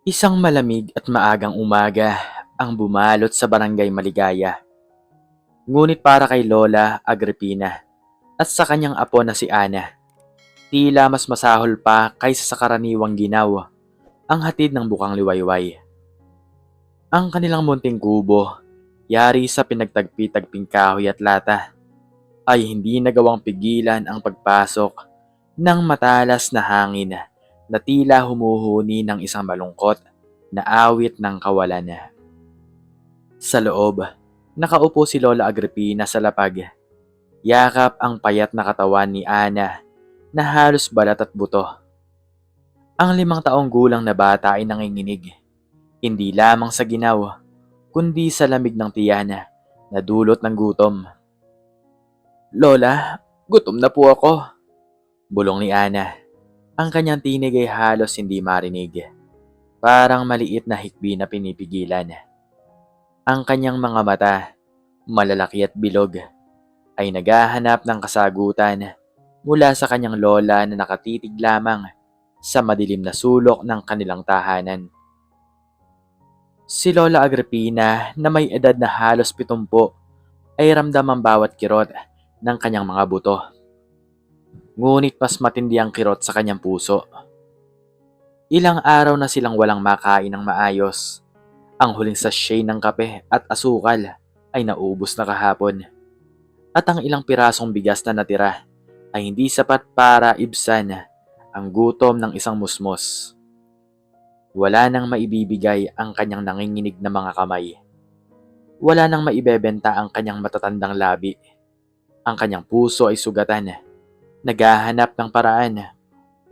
Isang malamig at maagang umaga ang bumalot sa Barangay Maligaya. Ngunit para kay Lola Agripina at sa kanyang apo na si Ana, tila mas masahol pa kaysa sa karaniwang ginaw ang hatid ng bukang liwayway. Ang kanilang munting kubo, yari sa pinagtagpi-tagping kahoy at lata, ay hindi nagawang pigilan ang pagpasok ng matalas na hangin na tila humuhuni ng isang malungkot na awit ng kawalan. Sa loob, nakaupo si Lola Agripina sa lapag. Yakap ang payat na katawan ni Ana na halos balat at buto. Ang 5 taong gulang na bata ay nanginginig, hindi lamang sa ginaw, kundi sa lamig ng tiyan na dulot ng gutom. Lola, gutom na po ako, bulong ni Ana. Ang kanyang tinig ay halos hindi marinig, parang maliit na hikbi na pinipigilan. Ang kanyang mga mata, malalaki at bilog, ay naghahanap ng kasagutan mula sa kanyang lola na nakatitig lamang sa madilim na sulok ng kanilang tahanan. Si Lola Agripina na may edad na halos 70 ay ramdam ang bawat kirot ng kanyang mga buto. Ngunit mas matindi ang kirot sa kanyang puso. Ilang araw na silang walang makain ng maayos. Ang huling sachet ng kape at asukal ay naubos na kahapon. At ang ilang pirasong bigas na natira ay hindi sapat para ibsan ang gutom ng isang musmos. Wala nang maibibigay ang kanyang nanginginig na mga kamay. Wala nang maibebenta ang kanyang matatandang labi. Ang kanyang puso ay sugatan, naghahanap ng paraan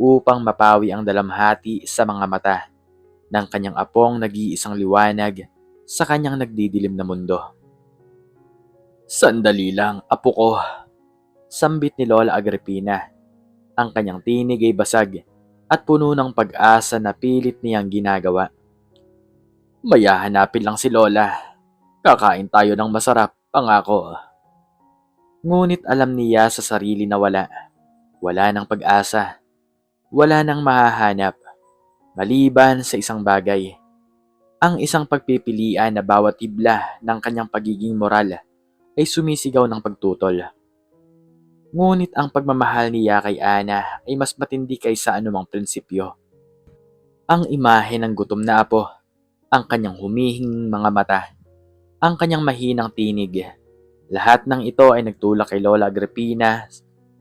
upang mapawi ang dalamhati sa mga mata ng kanyang apong nag-iisang liwanag sa kanyang nagdidilim na mundo. Sandali lang, apo ko, sambit ni Lola Agripina. Ang kanyang tinig ay basag at puno ng pag-asa na pilit niyang ginagawa. May hahanapin lang si Lola. Kakain tayo ng masarap, pangako. Ngunit alam niya sa sarili na wala. Wala ng pag-asa. Wala nang mahahanap. Maliban sa isang bagay. Ang isang pagpipilian na bawat tibla ng kanyang pagiging moral ay sumisigaw ng pagtutol. Ngunit ang pagmamahal niya kay Ana ay mas matindi kaysa anumang prinsipyo. Ang imahe ng gutom na apo, ang kanyang humihing mga mata, ang kanyang mahinang tinig, lahat ng ito ay nagtulak kay Lola Agripina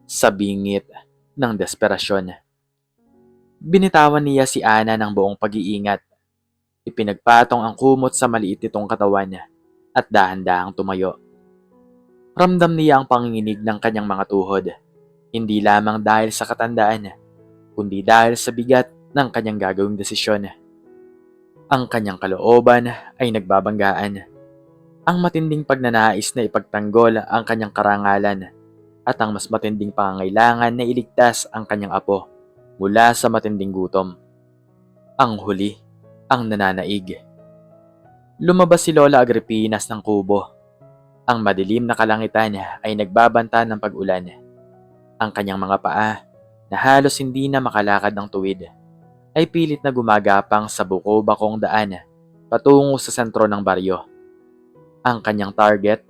sa bingit ng desperasyon. Binitawan niya si Ana ng buong pag-iingat. Ipinagpatong ang kumot sa maliit nitong katawan at dahan-dahang tumayo. Ramdam niya ang panginginig ng kanyang mga tuhod, hindi lamang dahil sa katandaan, kundi dahil sa bigat ng kanyang gagawing desisyon. Ang kanyang kalooban ay nagbabanggaan. Ang matinding pagnanais na ipagtanggol ang kanyang karangalan at ang mas matinding pangangailangan na iligtas ang kanyang apo mula sa matinding gutom. Ang huli, ang nananaig. Lumabas si Lola Agripinas ng kubo. Ang madilim na kalangitan ay nagbabanta ng pag-ulan. Ang kanyang mga paa, na halos hindi na makalakad ng tuwid, ay pilit na gumagapang sa buko-bakong daan patungo sa sentro ng baryo. Ang kanyang target,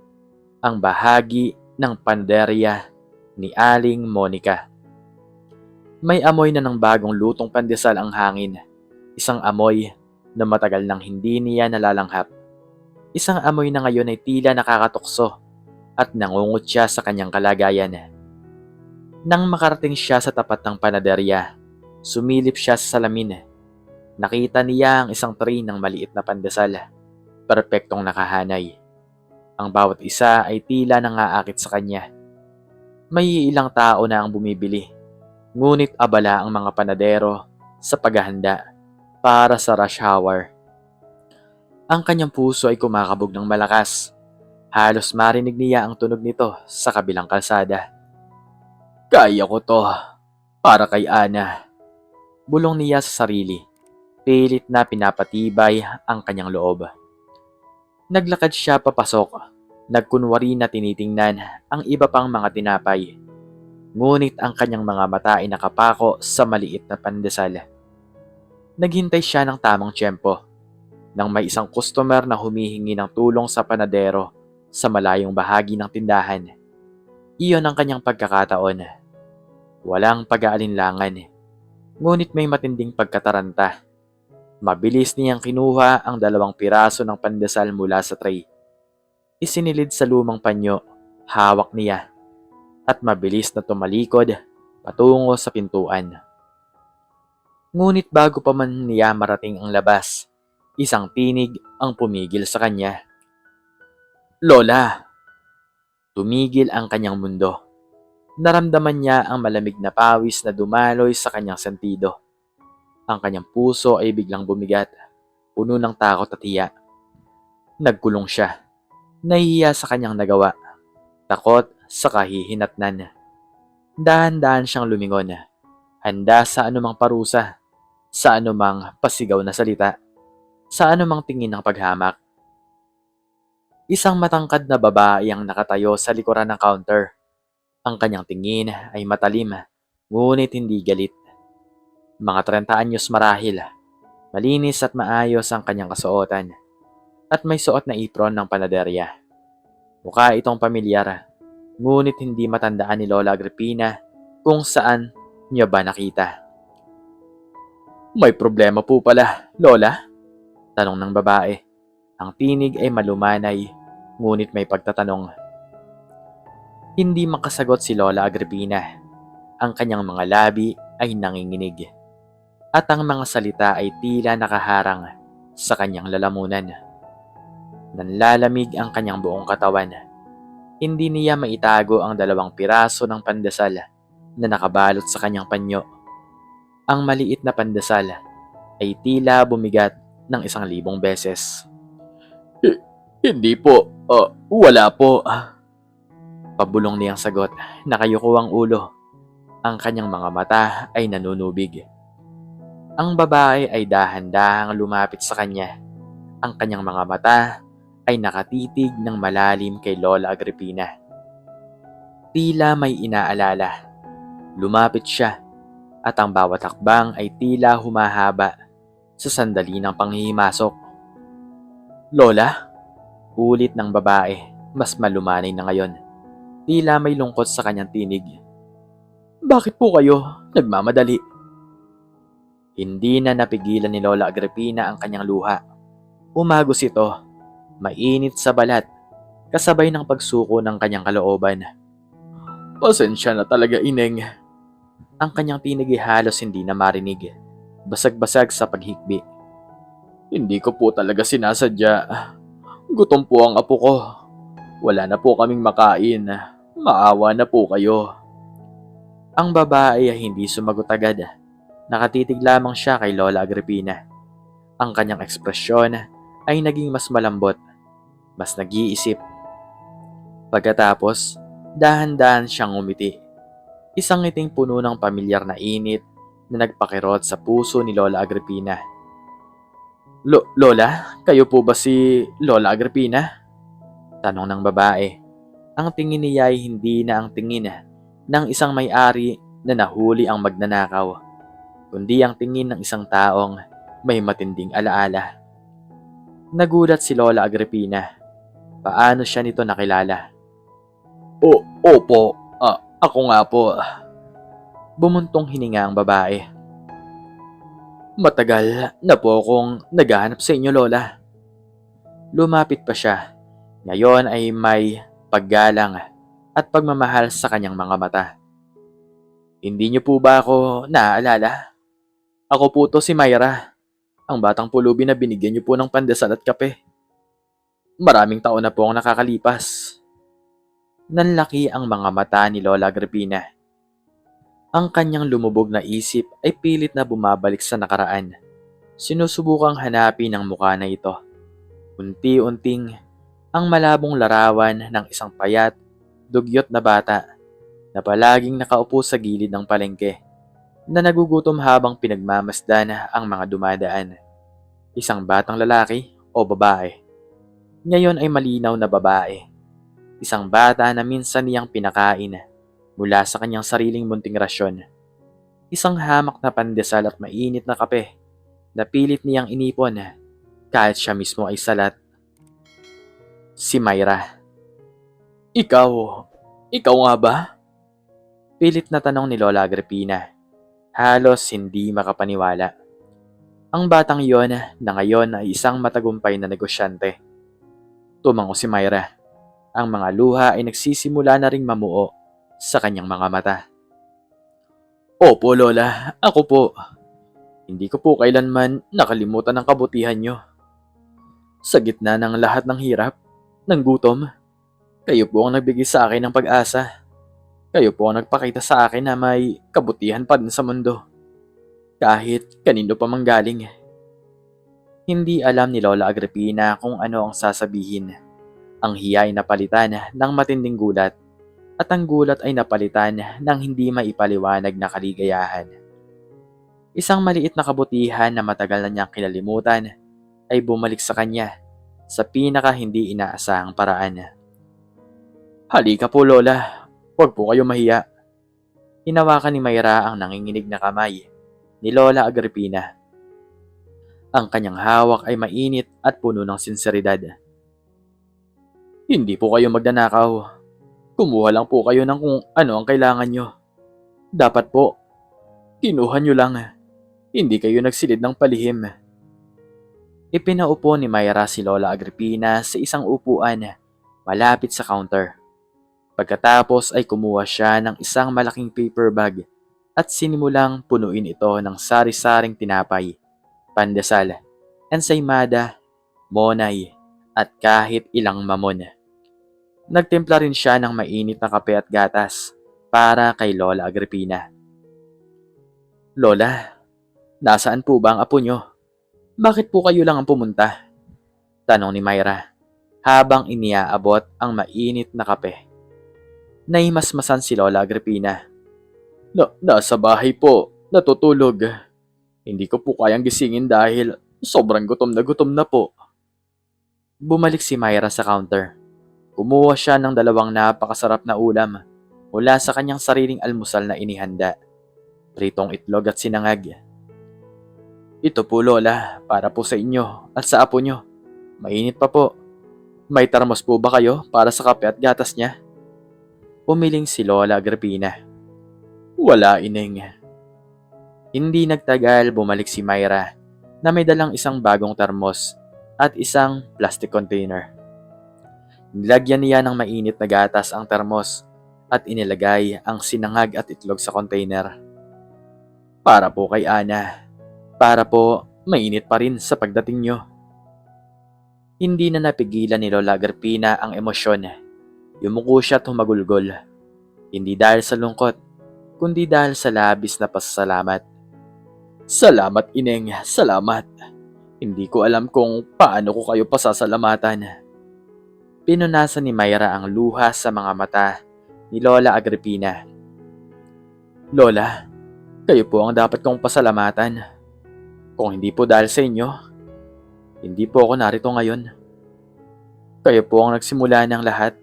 ang bahagi ng panderya ni Aling Monica. May amoy na ng bagong lutong pandesal ang hangin. Isang amoy na matagal nang hindi niya nalalanghap. Isang amoy na ngayon ay tila nakakatukso at nangungut siya sa kanyang kalagayan. Nang makarating siya sa tapat ng panaderya, sumilip siya sa salamin. Nakita niya ang isang tray ng maliit na pandesal, perpektong nakahanay. Ang bawat isa ay tila nangaakit sa kanya. May ilang tao na ang bumibili, ngunit abala ang mga panadero sa paghahanda para sa rush hour. Ang kanyang puso ay kumakabog ng malakas. Halos marinig niya ang tunog nito sa kabilang kalsada. Kaya ko to, para kay Ana. Bulong niya sa sarili. Pilit na pinapatibay ang kanyang loob. Naglakad siya papasok. Nagkunwari na tinitingnan ang iba pang mga tinapay. Ngunit ang kanyang mga mata ay nakapako sa maliit na pandesal. Naghintay siya ng tamang tiyempo nang may isang customer na humihingi ng tulong sa panadero sa malayong bahagi ng tindahan. Iyon ang kanyang pagkakataon. Walang pag-aalinlangan, ngunit may matinding pagkataranta. Mabilis niyang kinuha ang 2 piraso ng pandesal mula sa tray. Isinilid sa lumang panyo, hawak niya, at mabilis na tumalikod patungo sa pintuan. Ngunit bago pa man niya marating ang labas, isang tinig ang pumigil sa kanya. "Lola!" Tumigil ang kanyang mundo. Naramdaman niya ang malamig na pawis na dumaloy sa kanyang sentido. Ang kanyang puso ay biglang bumigat, puno ng takot at hiya. Nagkulong siya, nahihiya sa kanyang nagawa, takot sa kahihinatnan. Dahan-dahan siyang lumingon, handa sa anumang parusa, sa anumang pasigaw na salita, sa anumang tingin ng paghamak. Isang matangkad na babae ang nakatayo sa likuran ng counter. Ang kanyang tingin ay matalim, ngunit hindi galit. Mga 30 anyos marahil, malinis at maayos ang kanyang kasuotan, at may suot na apron ng panaderya. Mukha itong pamilyar, ngunit hindi matandaan ni Lola Agripina kung saan niya ba nakita. "May problema po pala, Lola?" tanong ng babae. Ang tinig ay malumanay, ngunit may pagtatanong. Hindi makasagot si Lola Agripina. Ang kanyang mga labi ay nanginginig, at ang mga salita ay tila nakaharang sa kanyang lalamunan. Nanlalamig ang kanyang buong katawan. Hindi niya maitago ang 2 piraso ng pandesal na nakabalot sa kanyang panyo. Ang maliit na pandesal ay tila bumigat ng 1,000 beses. Hindi po, wala po." Pabulong niyang sagot, nakayuko ang ulo. Ang kanyang mga mata ay nanunubig. Ang babae ay dahan-dahang lumapit sa kanya. Ang kanyang mga mata ay nakatitig ng malalim kay Lola Agripina. Tila may inaalala. Lumapit siya, at ang bawat hakbang ay tila humahaba sa sandali ng panghihimasok. "Lola?" Ulit ng babae, mas malumanay na ngayon. Tila may lungkot sa kanyang tinig. "Bakit po kayo nagmamadali?" Hindi na napigilan ni Lola Agripina ang kanyang luha. Umagos ito, mainit sa balat, kasabay ng pagsuko ng kanyang kalooban. "Pasensya na talaga, Ineng." Ang kanyang tinig ay halos hindi na marinig, basag-basag sa paghikbi. "Hindi ko po talaga sinasadya. Gutom po ang apo ko. Wala na po kaming makain. Maawa na po kayo." Ang babae ay hindi sumagot agad. Nakatitig lamang siya kay Lola Agripina. Ang kanyang ekspresyon ay naging mas malambot, mas nag-iisip. Pagkatapos, dahan-dahan siyang umiti. Isang ngiting puno ng pamilyar na init na nagpakirot sa puso ni Lola Agripina. Lola? Kayo po ba si Lola Agripina?" tanong ng babae. Ang tingin niya ay hindi na ang tingin ng isang may-ari na nahuli ang magnanakaw, kundi ang tingin ng isang taong may matinding alaala. Nagulat si Lola Agripina. Paano siya nito nakilala? Opo, ako nga po." Bumuntong hininga ang babae. "Matagal na po akong naghahanap sa inyo, Lola." Lumapit pa siya. Ngayon ay may paggalang at pagmamahal sa kanyang mga mata. "Hindi niyo po ba ako naaalala? Ako po to si Myra, ang batang pulubi na binigyan niyo po ng pandesal at kape. Maraming taon na po ang nakakalipas." Nanlaki ang mga mata ni Lola Agripina. Ang kanyang lumubog na isip ay pilit na bumabalik sa nakaraan. Sinusubukang hanapin ang mukha na ito. Unti-unting, ang malabong larawan ng isang payat, dugyot na bata na palaging nakaupo sa gilid ng palengke, na nagugutom habang pinagmamasdan ang mga dumadaan. Isang batang lalaki o babae. Ngayon ay malinaw na babae. Isang bata na minsan niyang pinakain mula sa kanyang sariling munting rasyon. Isang hamak na pandesal at mainit na kape Napilit niyang inipon kahit siya mismo ay salat. Si Myra. Ikaw? Ikaw nga ba? Pilit na tanong ni Lola Agripina. Halos hindi makapaniwala. Ang batang iyon na ngayon ay isang matagumpay na negosyante. Tumango si Myra. Ang mga luha ay nagsisimula na ring mamuo sa kanyang mga mata. Opo, Lola. Ako po. Hindi ko po kailanman nakalimutan ang kabutihan nyo. Sa gitna ng lahat ng hirap, ng gutom, kayo po ang nagbigay sa akin ng pag-asa. Kayo po ang nagpakita sa akin na may kabutihan pa din sa mundo. Kahit kanino pa manggaling. Hindi alam ni Lola Agripina kung ano ang sasabihin. Ang hiya ay napalitan ng matinding gulat at ang gulat ay napalitan ng hindi maipaliwanag na kaligayahan. Isang maliit na kabutihan na matagal na niyang kinalimutan ay bumalik sa kanya sa pinaka hindi inaasahang paraan. Halika po, Lola. Huwag po kayo mahiya. Hinawakan ni Myra ang nanginginig na kamay ni Lola Agripina. Ang kanyang hawak ay mainit at puno ng sinseridad. Hindi po kayo magnanakaw. Kumuha lang po kayo ng kung ano ang kailangan nyo. Dapat po, kinuha nyo lang. Hindi kayo nagsilid ng palihim. Ipinaupo ni Myra si Lola Agripina sa isang upuan malapit sa counter. Pagkatapos ay kumuha siya ng isang malaking paper bag at sinimulang punuin ito ng sari-saring tinapay, pandesal, ensaymada, monay, at kahit ilang mamon. Nagtimpla rin siya ng mainit na kape at gatas para kay Lola Agripina. Lola, nasaan po ba ang apo nyo? Bakit po kayo lang ang pumunta? Tanong ni Myra habang iniaabot ang mainit na kape. Naimasmasan si Lola Agripina. Nasa bahay po, natutulog. Hindi ko po kayang gisingin dahil sobrang gutom na po. Bumalik si Myra sa counter. Kumuha siya ng 2 napakasarap na ulam mula sa kanyang sariling almusal na inihanda. Pritong itlog at sinangag. Ito po, Lola, para po sa inyo at sa apo nyo. Mainit pa po. May termos po ba kayo para sa kape at gatas niya? Umiling si Lola Agripina. Wala, ineng. Hindi nagtagal bumalik si Myra na may dalang isang bagong termos at isang plastic container. Nilagyan niya ng mainit na gatas ang termos at inilagay ang sinangag at itlog sa container. Para po kay Ana. Para po mainit pa rin sa pagdating nyo. Hindi na napigilan ni Lola Agripina ang emosyon. Yumuko siya at humagulgol. Hindi dahil sa lungkot, kundi dahil sa labis na pasasalamat. Salamat, ineng. Salamat. Hindi ko alam kung paano ko kayo pasasalamatan. Pinunasan ni Myra ang luha sa mga mata ni Lola Agripina. Lola, kayo po ang dapat kong pasalamatan. Kung hindi po dahil sa inyo, hindi po ako narito ngayon. Kayo po ang nagsimula ng lahat.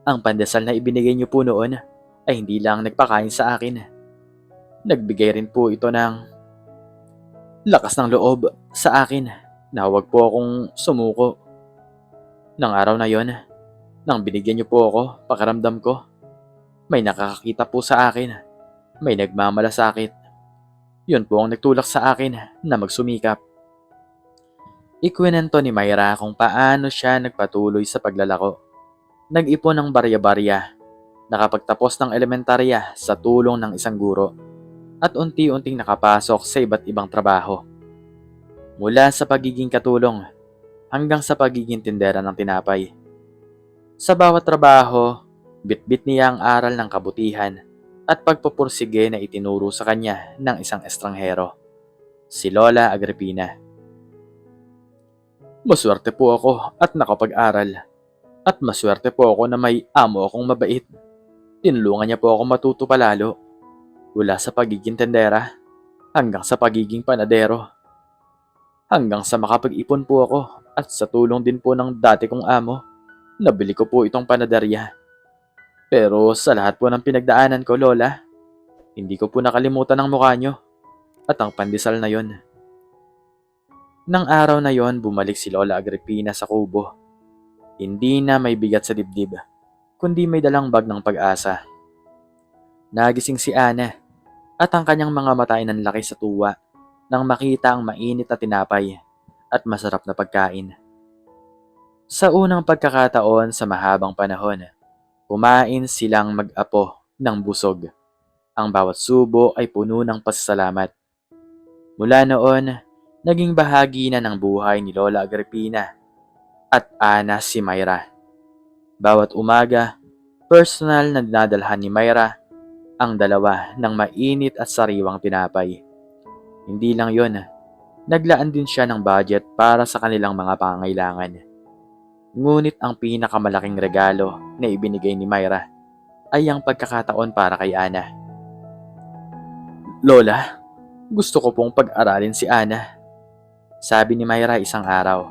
Ang pandesal na ibinigay niyo po noon ay hindi lang nagpakain sa akin. Nagbigay rin po ito ng lakas ng loob sa akin na huwag po akong sumuko. Nang araw na yon, nang binigyan niyo po ako, pakiramdam ko, may nakakakita po sa akin, may nagmamalasakit. Yun po ang nagtulak sa akin na magsumikap. Ikwinento ni Myra kung paano siya nagpatuloy sa paglalako. Nag-ipon ng barya-barya, nakapagtapos ng elementarya sa tulong ng isang guro, at unti-unting nakapasok sa iba't ibang trabaho. Mula sa pagiging katulong hanggang sa pagiging tindera ng tinapay. Sa bawat trabaho, bitbit niya ang aral ng kabutihan at pagpupursige na itinuro sa kanya ng isang estranghero, si Lola Agripina. Maswerte po ako at nakapag-aral. At maswerte po ako na may amo akong mabait. Tinulungan niya po ako matuto palalo. Mula sa pagiging tendera hanggang sa pagiging panadero. Hanggang sa makapag-ipon po ako at sa tulong din po ng dati kong amo, nabili ko po itong panaderya. Pero sa lahat po ng pinagdaanan ko, Lola, hindi ko po nakalimutan ang mukha nyo at ang pandesal na yon. Nang araw na yon, bumalik si Lola Agripina sa kubo. Hindi na may bigat sa dibdib, kundi may dalang bag ng pag-asa. Nagising si Ana at ang kanyang mga mata ay nanlaki sa tuwa nang makita ang mainit na tinapay at masarap na pagkain. Sa unang pagkakataon sa mahabang panahon, kumain silang mag-apo ng busog. Ang bawat subo ay puno ng pasasalamat. Mula noon, naging bahagi na ng buhay ni Lola Agripina at Ana si Myra. Bawat umaga, personal na dinadalhan ni Myra ang dalawa ng mainit at sariwang tinapay. Hindi lang yon, naglaan din siya ng budget para sa kanilang mga pangangailangan. Ngunit ang pinakamalaking regalo na ibinigay ni Myra ay ang pagkakataon para kay Ana. Lola, gusto ko pong pag-aralin si Ana, sabi ni Myra isang araw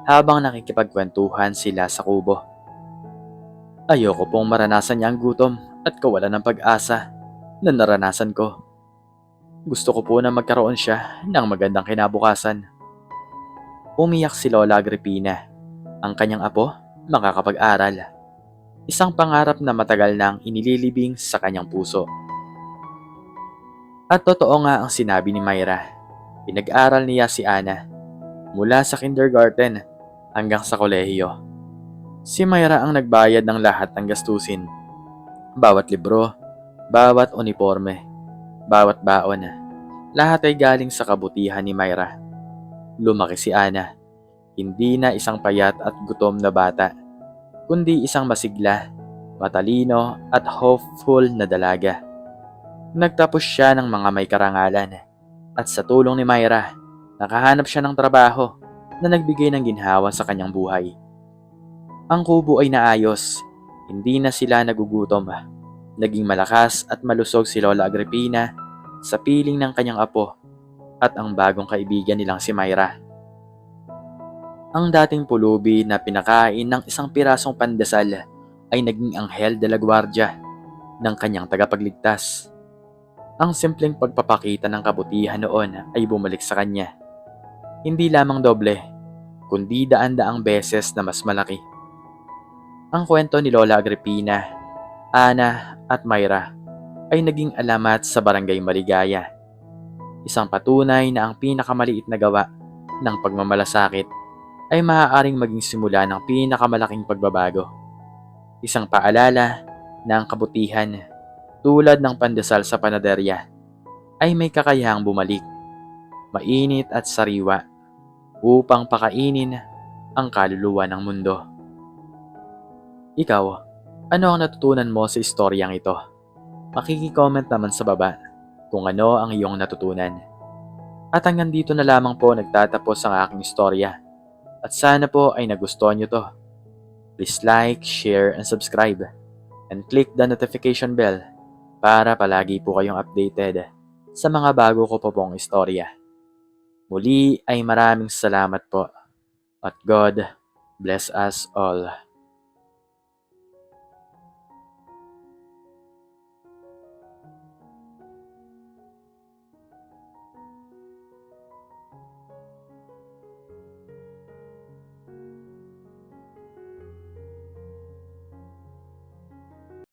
habang nakikipagkwentuhan sila sa kubo. Ayoko pong maranasan niya ang gutom at kawalan ng pag-asa na naranasan ko. Gusto ko po na magkaroon siya ng magandang kinabukasan. Umiyak si Lola Agripina. Ang kanyang apo makakapag-aral. Isang pangarap na matagal nang inililibing sa kanyang puso. At totoo nga ang sinabi ni Myra. Pinag-aral niya si Ana mula sa kindergarten hanggang sa kolehiyo. Si Myra ang nagbayad ng lahat ng gastusin. Bawat libro, bawat uniforme, bawat baon. Lahat ay galing sa kabutihan ni Myra. Lumaki si Ana. Hindi na isang payat at gutom na bata, kundi isang masigla, matalino at hopeful na dalaga. Nagtapos siya ng mga may karangalan at sa tulong ni Myra, nakahanap siya ng trabaho na nagbigay ng ginhawa sa kanyang buhay. Ang kubo ay naayos, hindi na sila nagugutom. Naging malakas at malusog si Lola Agripina sa piling ng kanyang apo at ang bagong kaibigan nilang si Myra. Ang dating pulubi na pinakain ng isang pirasong pandesal ay naging anghel de la guardia ng kanyang tagapagligtas. Ang simpleng pagpapakita ng kabutihan noon ay bumalik sa kanya. Hindi lamang doble, kundi daan-daang beses na mas malaki. Ang kwento ni Lola Agripina, Ana at Myra ay naging alamat sa Barangay Maligaya. Isang patunay na ang pinakamaliit na gawa ng pagmamalasakit ay maaaring maging simula ng pinakamalaking pagbabago. Isang paalala na ang kabutihan, tulad ng pandesal sa panaderya, ay may kakayahang bumalik, mainit at sariwa, upang pakainin ang kaluluwa ng mundo. Ikaw, ano ang natutunan mo sa istoryang ito? Makiki-comment naman sa baba kung ano ang iyong natutunan. At hanggang dito na lamang po nagtatapos ang aking istorya. At sana po ay nagustuhan nyo to. Please like, share, and subscribe. And click the notification bell para palagi po kayong updated sa mga bago ko po pong istorya. Muli ay maraming salamat po. At God bless us all.